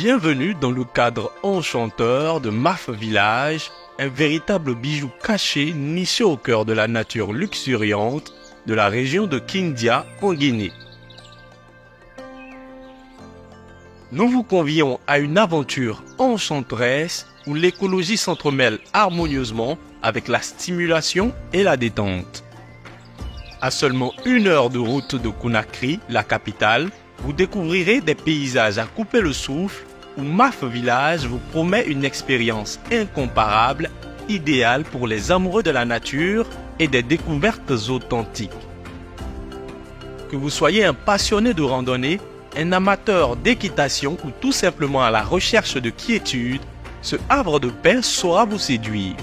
Bienvenue dans le cadre enchanteur de Maf Village, un véritable bijou caché niché au cœur de la nature luxuriante de la région de Kindia en Guinée. Nous vous convions à une aventure enchanteresse où l'écologie s'entremêle harmonieusement avec la stimulation et la détente. À seulement 1 heure de route de Conakry, la capitale, vous découvrirez des paysages à couper le souffle où Maf Village vous promet une expérience incomparable, idéale pour les amoureux de la nature et des découvertes authentiques. Que vous soyez un passionné de randonnée, un amateur d'équitation ou tout simplement à la recherche de quiétude, ce havre de paix saura vous séduire.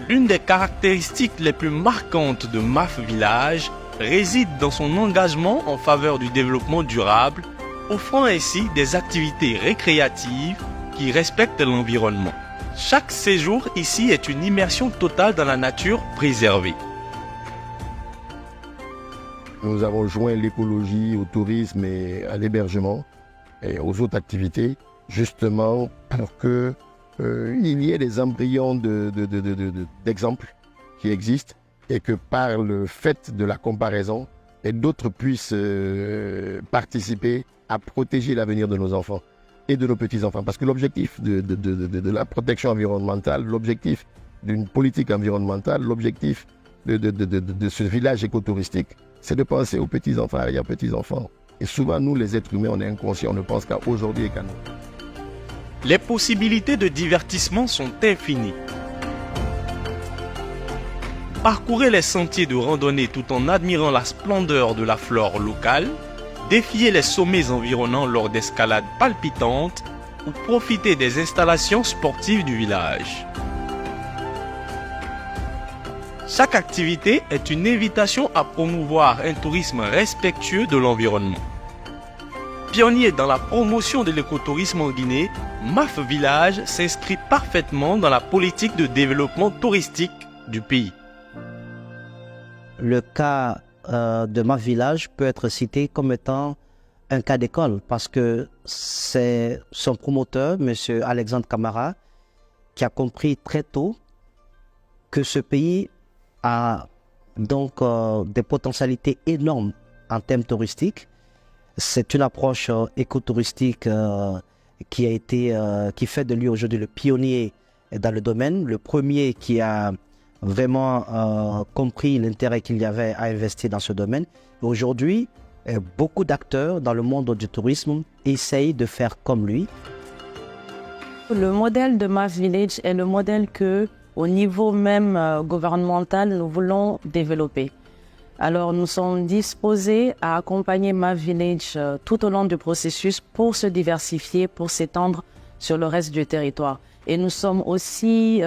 L'une des caractéristiques les plus marquantes de Maf Village réside dans son engagement en faveur du développement durable, offrant ainsi des activités récréatives qui respectent l'environnement. Chaque séjour ici est une immersion totale dans la nature préservée. Nous avons joint l'écologie au tourisme et à l'hébergement et aux autres activités, justement pour que il y ait des embryons d'exemples qui existent et que par le fait de la comparaison, d'autres puissent participer à protéger l'avenir de nos enfants et de nos petits-enfants. Parce que l'objectif de la protection environnementale, l'objectif d'une politique environnementale, l'objectif de ce village écotouristique, c'est de penser aux petits-enfants, arrière-petits-enfants. Et souvent, nous, les êtres humains, on est inconscients, on ne pense qu'à aujourd'hui et qu'à nous. Les possibilités de divertissement sont infinies. Parcourez les sentiers de randonnée tout en admirant la splendeur de la flore locale, défiez les sommets environnants lors d'escalades palpitantes ou profitez des installations sportives du village. Chaque activité est une invitation à promouvoir un tourisme respectueux de l'environnement. Pionnier dans la promotion de l'écotourisme en Guinée, Maf Village s'inscrit parfaitement dans la politique de développement touristique du pays. Le cas de Maf Village peut être cité comme étant un cas d'école parce que c'est son promoteur, M. Alexandre Camara, qui a compris très tôt que ce pays a donc des potentialités énormes en termes touristiques. C'est une approche écotouristique qui fait de lui aujourd'hui le pionnier dans le domaine, le premier qui a vraiment compris l'intérêt qu'il y avait à investir dans ce domaine. Aujourd'hui, beaucoup d'acteurs dans le monde du tourisme essayent de faire comme lui. Le modèle de Maf Village est le modèle que, au niveau même gouvernemental, nous voulons développer. Alors, nous sommes disposés à accompagner Maf Village tout au long du processus pour se diversifier, pour s'étendre sur le reste du territoire. Et nous sommes aussi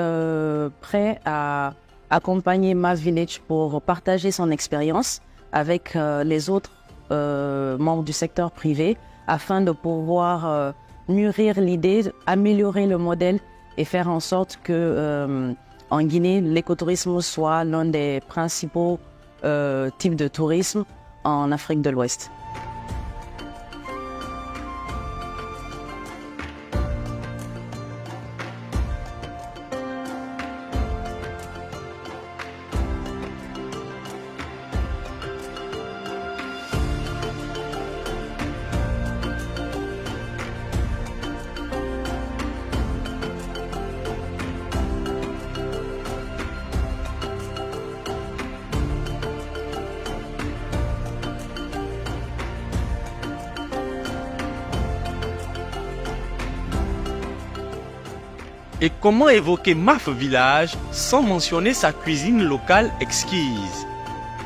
prêts à accompagner Maf Village pour partager son expérience avec les autres membres du secteur privé afin de pouvoir mûrir l'idée, améliorer le modèle et faire en sorte que en Guinée, l'écotourisme soit l'un des principaux types de tourisme en Afrique de l'Ouest. Et comment évoquer Maf Village sans mentionner sa cuisine locale exquise?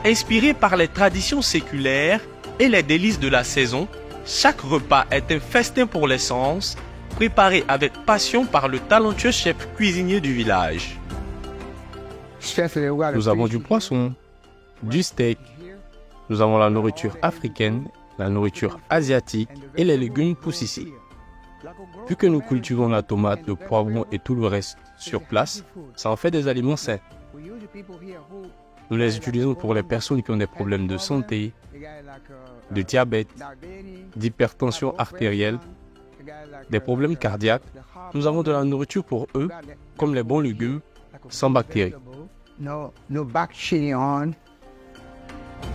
Inspiré par les traditions séculaires et les délices de la saison, chaque repas est un festin pour les sens, préparé avec passion par le talentueux chef cuisinier du village. Nous avons du poisson, du steak, nous avons la nourriture africaine, la nourriture asiatique et les légumes poussent ici. Vu que nous cultivons la tomate, le poivron et tout le reste sur place, ça en fait des aliments sains. Nous les utilisons pour les personnes qui ont des problèmes de santé, de diabète, d'hypertension artérielle, des problèmes cardiaques, nous avons de la nourriture pour eux, comme les bons légumes, sans bactéries.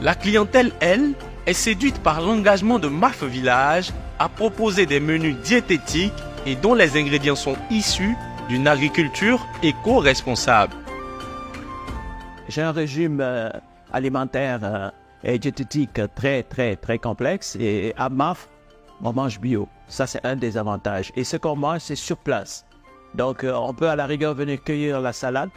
La clientèle, elle, est séduite par l'engagement de MAF Village à proposer des menus diététiques et dont les ingrédients sont issus d'une agriculture éco-responsable. J'ai un régime alimentaire et diététique très complexe et à MAF, on mange bio. Ça, c'est un des avantages. Et ce qu'on mange, c'est sur place. Donc, on peut à la rigueur venir cueillir la salade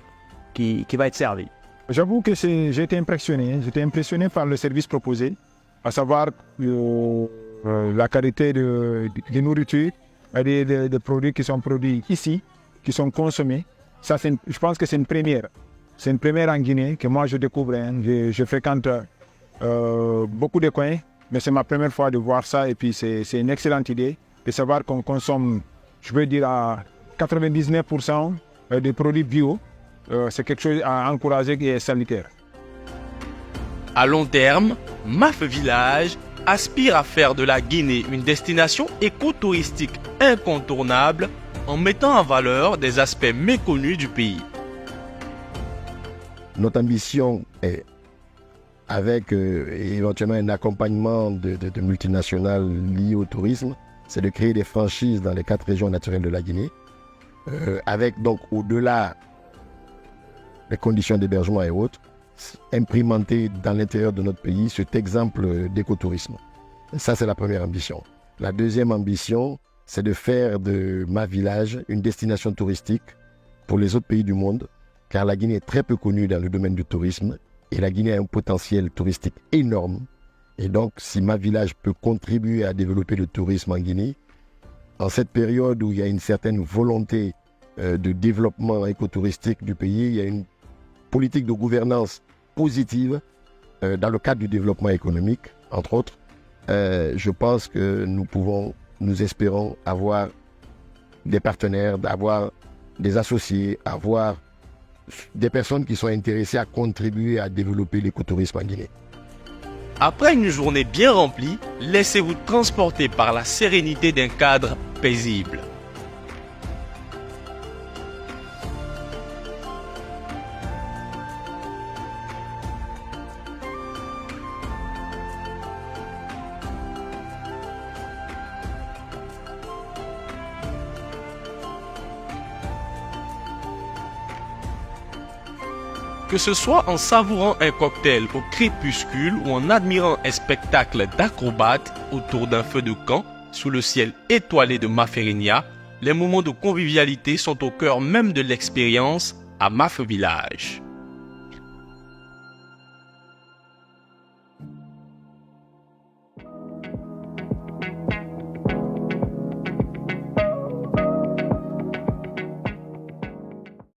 qui va être servie. J'avoue que j'ai été impressionné. J'étais impressionné par le service proposé, à savoir la qualité de nourriture et des produits qui sont produits ici, qui sont consommés. Ça, je pense que c'est une première. C'est une première en Guinée que moi je découvre. Je fréquente beaucoup de coins, mais c'est ma première fois de voir ça. Et puis c'est une excellente idée de savoir qu'on consomme, je veux dire, à 99% des produits bio. C'est quelque chose à encourager et est sanitaire. À long terme, MAF Village aspire à faire de la Guinée une destination écotouristique incontournable en mettant en valeur des aspects méconnus du pays. Notre ambition est, avec éventuellement un accompagnement de multinationales liées au tourisme, c'est de créer des franchises dans les 4 régions naturelles de la Guinée, avec donc au-delà des conditions d'hébergement et autres, imprimenter dans l'intérieur de notre pays cet exemple d'écotourisme. Ça, c'est la première ambition. La deuxième ambition, c'est de faire de MAF Village une destination touristique pour les autres pays du monde, car la Guinée est très peu connue dans le domaine du tourisme et la Guinée a un potentiel touristique énorme. Et donc, si MAF Village peut contribuer à développer le tourisme en Guinée, en cette période où il y a une certaine volonté de développement écotouristique du pays, il y a une politique de gouvernance positive dans le cadre du développement économique, entre autres. Je pense que nous espérons avoir des partenaires, avoir des associés, avoir des personnes qui sont intéressées à contribuer à développer l'écotourisme en Guinée. Après une journée bien remplie, laissez-vous transporter par la sérénité d'un cadre paisible. Que ce soit en savourant un cocktail au crépuscule ou en admirant un spectacle d'acrobates autour d'un feu de camp sous le ciel étoilé de Maferinia, les moments de convivialité sont au cœur même de l'expérience à MAF Village.